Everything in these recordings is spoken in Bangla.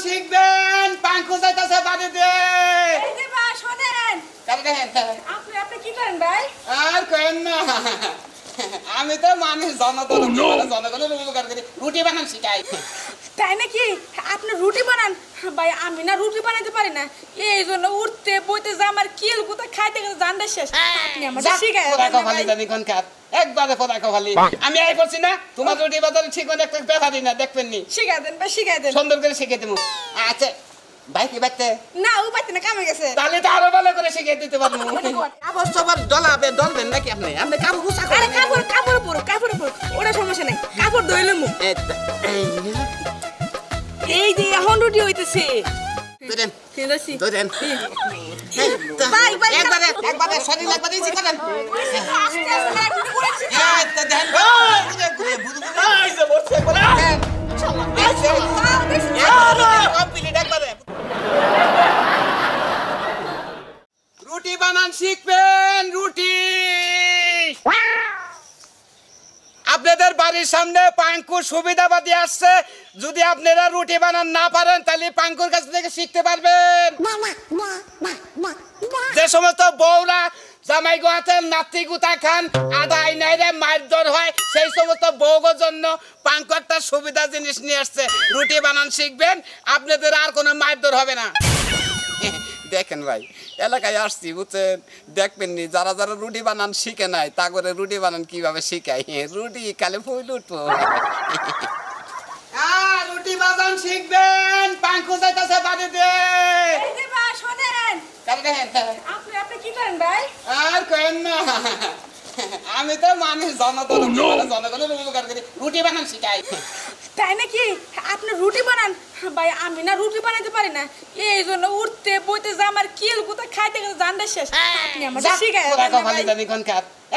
শিখবেন পাঙ্কু যাইতাছে বাড়িতে। এই যে ভাই শুনেন, আপনি কি করেন ভাই? আর কেন না, আমি তো মানুষ জনগণের উপকার করি, রুটি বানান শিখাই। তাই নাকি? আপনি রুটি বানান? ভাই আমি না রুটি বানাতে পারি না, এই জন্য উঠতে বইতে যে আমার কিল গুতা খাইতে গেলে জানটা শেষ। আপনি আমাকে শিখায় একবারে খালি আমি আই করছি না, তোমার রুটি বাজারে ঠিক মতো একটা ব্যথা দিই না, দেখবেন নি? শিখাই দেন ভাই, শিখাই দেন, সুন্দর করে শিখিয়ে দেবো। আচ্ছা ভাই কি বাইতে না ও বাইতে না, কামে গেছে। তাহলে তো আরো ভালো করে শিখিয়ে দিতে পারবো। কাপড় সবার ডলবেন নাকি আপনি? আপনি কাপড় গুছা করেন? কাপড় পরো, ওটা সমস্যা নাই, কাপড় ধুইলে মু। এই যে এখন রুটি হইতেছে। ধরেন ফেলেছি ধরেন ভাই একবারে শরীর একবারে ইজি করেন। আস্তে আস্তে না রুটি করেছি। এই তো দেন এই যে বসে বলে রুটি বানান শিখবেন। রুটি আপনাদের বাড়ির সামনে পাঙ্কুর সুবিধাবাদী আসছে, যদি আপনারা রুটি বানান না পারেন তাহলে পাঙ্কুর কাছ থেকে শিখতে পারবেন। যে সমস্ত বউরা জামাই গোয়াতেন নাতি গুতা খান আদা আইনাইরে মারধর হয়, সেই সমস্ত বউগোর জন্য পাঙ্কু একটা সুবিধা জিনিস নিয়ে আসছে, রুটি বানান শিখবেন, আপনাদের আর কোনো মারধর হবে না। দেখেন ভাই এলাকায় আসছি বুঝছেন, দেখবেন নি যারা যারা রুটি বানান শিখে নাই তা করে রুটি বানান কিভাবে শিখাই, রুটি কালে ফুল উঠবো। রুটি বানান শিখবেন পাঙ্কু যাইতাছে বাড়িতে। এই যে ভাই শুনেন, আপনি কি করেন ভাই? আর কেন না, আমি তো মানুষ জনগণের উপকার করি, রুটি বানান শিখাই। তাই নাকি? আপনি রুটি বানান? ভাই আমি না রুটি বানাতে পারি না, এই জন্য উঠতে বইতে যে আমার কিল গুতা খাইতে গেলে জানটা শেষ। আপনি আমাকে শিখায়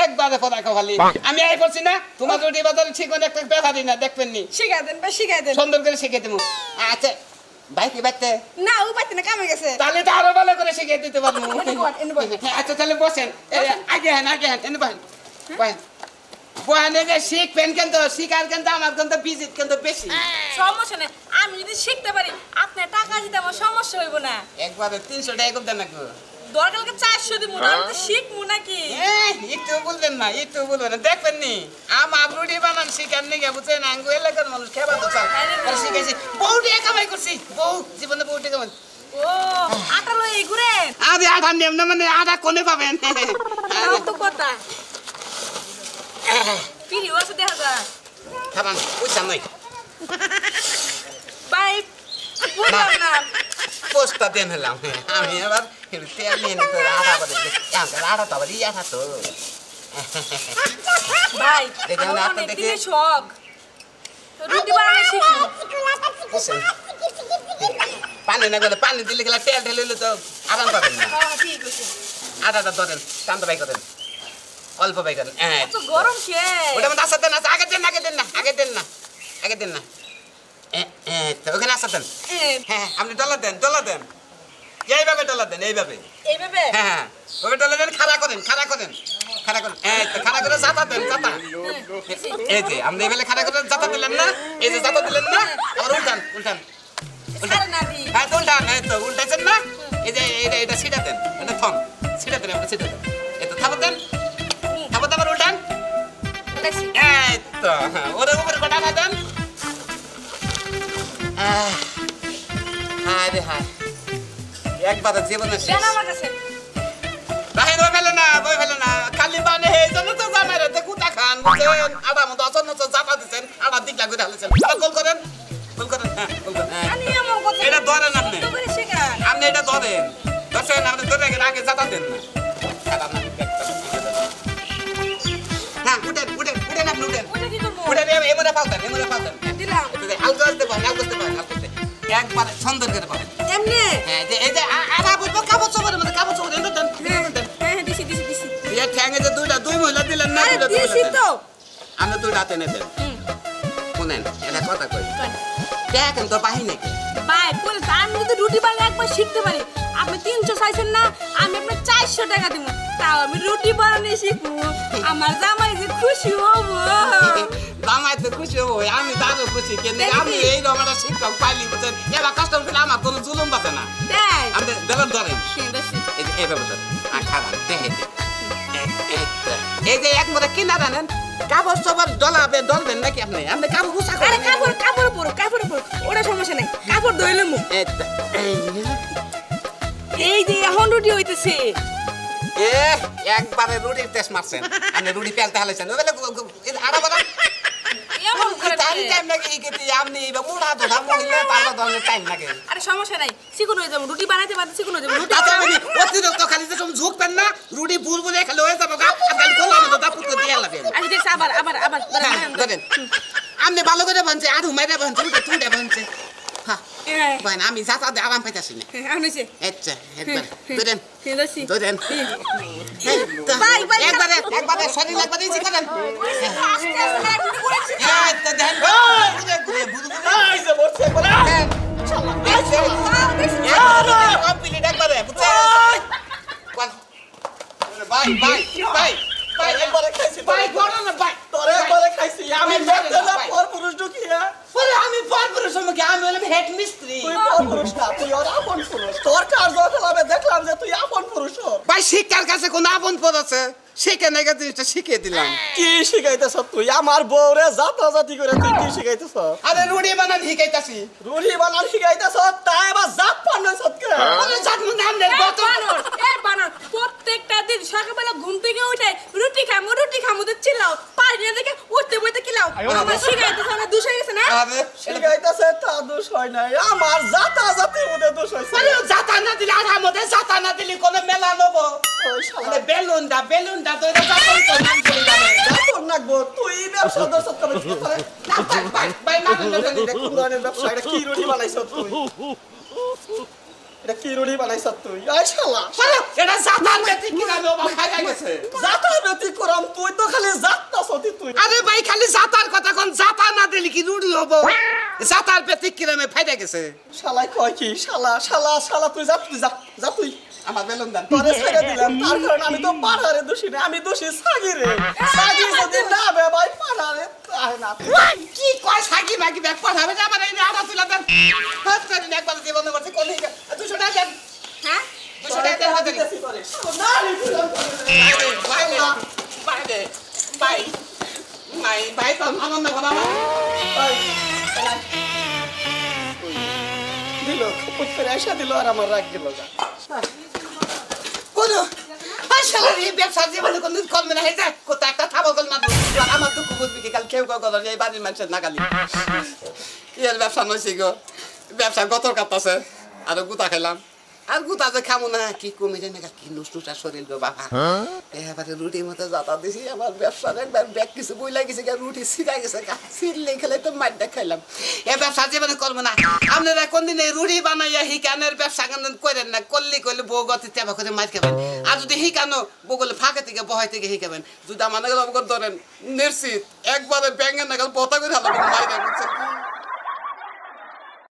একবারে খালি আমি আই করছি না, তোমার রুটি বাজারে ঠিক মতো একটা ব্যথা দিই না, দেখবেন নি? শিখাই দেন ভাই, শিখাই দেন, সুন্দর করে শিখিয়ে দেবো। আচ্ছা ভাই কি বাইতে না ও বাইতে না, কামে গেছে। তাহলে তো আরো ভালো করে শিখিয়ে দিতে পারবো। আচ্ছা তাহলে বসেন, আগে হেন এনে বসেন বহানে যে শিখবেন কিন্তু শিখার কিন্তু আমার কিন্তু ভিজিট কিন্তু বেশি। সমস্যা নেই, আমি যদি শিখতে পারি আপনার টাকা দিতে আমার সমস্যা হইব না। একবারে 300 টাকা কম দেন না গো, দরকারকে 400 দিব, আমি তো শিখমু নাকি? একটু বলবেন না, একটু বলবেন না, দেখবেন নি আমার রুটি বানান শিখার নিগে বুঝছেন, আঙ্গু এলাকার মানুষ খেবা তো চাল শিখেছি, বউটি কামাই করছি, বউ জীবনে বউটি কামাই। ও আটা লই ঘুরে আরে আটা নেম না, মানে আটা কোনে পাবেন? তো কথা ভিডিও আছে দেখা যায়, খাবান বুঝছেন নই ভাই বুঝলাম না, পোস্টটা দেন হলাম আমি আবার তেল নিয়ে নিতে আটা করে আটা তো আবার ইয়া থাকতো ভাই দেখেন আপনার দেখে শখ রুটি বানানো শিখবো। পানি না গেলে পানি দিলে গেলে তেল ঢেলে তো আরাম পাবেন না। ঠিক আছে আটাটা ধরেন, টানতে বাই করেন, অল্প বাই করেন। গরম কে ওটা মধ্যে আসা দেন, আগে দেন না তো ওখানে আসা দেন। হ্যাঁ আপনি ডলা দেন এইভাবে ডলা দেন, এইভাবে হ্যাঁ ওই ডলা দেন, খাড়া করেন খাড়া করে জাতা দেন, জাতা এই যে আপনি এইভাবে খাড়া করে জাতা দিলেন না, এই যে জাতা দিলেন না, আবার উল্টান হ্যাঁ উল্টান, এই তো উল্টাইছেন না, এই যে এটা ছিটা দেন, এটা থম ছিটা দেন, আপনি ছিটা দেন, এই তো থাপা দেন, আবার উল্টান, এই তো ওর উপরে কটা না দেন। হায় রে হায়, একবার জীবনে বই ফেলে না খালি মানে এই জন্য তো জামাই রাতে কুতা খান বুঝছেন, আবার মতো অচন্ন জাপা দিচ্ছেন, আবার দিকলা করে ঢালেছেন, গোল করেন এটা ধরেন আপনি এটা ধরেন, দর্শন আপনি ধরে আগে জাতা দেন না। হ্যাঁ উঠেন আপনি উঠেন এমনে পালতেন আলগো আসতে পারেন, একবারে সুন্দর করে পাবেন এমনি। হ্যাঁ এই যে আধা বলবো কাপড় চোপড়ের মধ্যে কাপড় চোপড় এনে দেন, দিছি এই ঠ্যাঙে যে দুই মহিলা দিলেন না, দিছি তো আপনি দুইটা হাতে এনে দেন। শুনেন এটা কথা কই, দেখেন তো বাহি নাকি ভাই বলে আমি যদি রুটি বানাতে একবার শিখতে পারি, আপনি 300 চাইছেন না, আমি আপনার 400 টাকা দিব, তাও আমি রুটি বানানো শিখবো, আমার জামাই যে খুশি হবো। জামাই তো খুশি হবো, আমি তারও খুশি, কিন্তু আমি এই রকম শিক্ষক পাইলি বুঝছেন, এবার কষ্ট করে বলতে খাবার দেখে এই যে এক মতো কিনা রানেন কাপড় সবার ডলবেন নাকি আপনি আপনি কাপড় গুছা আরে করেন কাপড় পরো ওটা সমস্যা নাই কাপড় ধইলে মু এই যে এখন রুটি হইতেছে একবারে রুটির টেস্ট মারছেন আপনি রুটি পেলতে হালাইছেন আড়া এমন করে টাইম লাগে এইকেতে আপনি মুড়া ধরা মহিলা তারপর ধরনের টাইম লাগে আরে সমস্যা নাই চিকন হয়ে যাবো রুটি বানাইতে পারতে চিকন হয়ে যাবো রুটি অতিরিক্ত খালি যে তুমি ঝুঁকবেন না রুটি বুলবুলে খালি হয়ে যাবো খালি খোলা মতো দাপুত করে দিয়ে লাগবেন আচ্ছা দেখছ আবার ধরেন আপনি ভালো করে বানছে আর হুমাইরা বানছে তুইটা বানছে হ্যাঁ বাইন আমি যাতা দে আরাম পাইতাছি না আনিছে আচ্ছা একবার ধরেন ঠিক ধরেন একবারে শরীর একবারে ইজি করেন আচ্ছা দেখেন ঘুরে এই যে বসে একবারে কমপ্লিট একবারে ভাই একবারে খাইছি ভাই বড় না ভাই তোরে একবারে খাইছি আমি না পরপুরুষ ঢুকিয়া পরে আমি পরপুরুষ কি আমি হলাম হেড মিস্ত্রি তুই পরপুরুষ না তুই আর আপন পুরুষ তোর কাজ দেখালাম দেখলাম যে তুই আপন পুরুষ ভাই শিক্ষার কাছে কোন আপন পদ আছে শিখে নেগা জিনিসটা শিখিয়ে দিলাম কি শিখাইতেছ তুই আমার বউরে জাতি করে তুই কি শিখাইতেছ আরে রুটি বানান শিখাইতাছি রুটি বানান শিখাইতেছ তাই আবার জাত পান্নছ কে আরে জাত নাম নেই বানর প্রত্যেকটা দিন সকালবেলা ঘুম থেকে উঠে রুটি খামু তো চিল্লাও পারি না দেখে উঠতে বইতে কিলাও আমার শিখাইতেছ না দুষ হয়ে গেছে না আরে শিখাইতেছে তা দোষ হয় নাই আমার জাতির মধ্যে দোষ হইছে আরে জাতা না দিলে আর আমাদের জাতা না দিলে কোন মেলা নেব ওই শালা আরে বেলুনটা তো এটা জাতা তো নাম করে যাবে জাতর নাকবো তুই ব্যবসা দর্শ করে ভাই মানে কুরআনের ব্যবসা এটা কি রুটি বানাইছ তুই এটা কি রুটি বানাইছ তুই এই শালা এটা জাতার বেতি কি নামে ও খাই গেছে জাতার বেতি করাম তুই তো খালি জাতটা সতি তুই আরে ভাই খালি জাতার কথা কোন জাতা না দিলে কি রুটি হবো জাতার বেতি কি নামে ফাইদা গেছে শালাই কয় কি শালা তুই যা তুই আমার বেলুন দান তোরে ছেড়ে দিলাম তার কারণ আমি তো পাড়ারে দোষী না আমি দোষী সাগিরে সাগি যদি না বে ভাই পাড়ারে আয় না কি কয় সাকি মাকি ব্যাগ পাঠাবে না আমার এই আড়া তুলা দেন হাত করে একবার জীবন করতে কোন 200 টাকা দেন হ্যাঁ 200 টাকা দেন হাতে দিতেছি করে না ভাই তো আমার না বাবা দিল খপত করে আইসা দিল আর আমার রাগ গেল কোন আসলে এই ব্যবসা জীবনে কোনদিন কমবে না হয়েছে কোথা একটা থাবো গল না আমার দুঃখ বুঝবি কি কাল কেউ কথা এই বাড়ির মানুষের নাগালি কি আর ব্যবসা নইছি গো ব্যবসা গত কাটতাছে আর গুতা খাইলাম আর গুতা যে খামো না কি কমিরে না কি নুসনুসা শরীর গো বাবা এবারে রুটির মতো যাতা দিছি আমার ব্যবসার একবার ব্যাগ কিছু বই লাগিছে রুটি ছিঁড়া গেছে ছিঁড়লে খেলে তো মার খাইলাম এ ব্যবসা জীবনে করবো না আপনারা কোনদিন এই রুটি বানাইয়া হিকানের ব্যবসা করেন না করলে বউ গতি তেবা করে মার খাবেন আর যদি হিকানো বগলে ফাঁকে থেকে বহাই থেকে হিকাবেন যদি আমার নাগাল ধরেন নিশ্চিত একবারে ব্যাঙের নাগাল পতা করে হালাবেন মাইরে বুঝছেন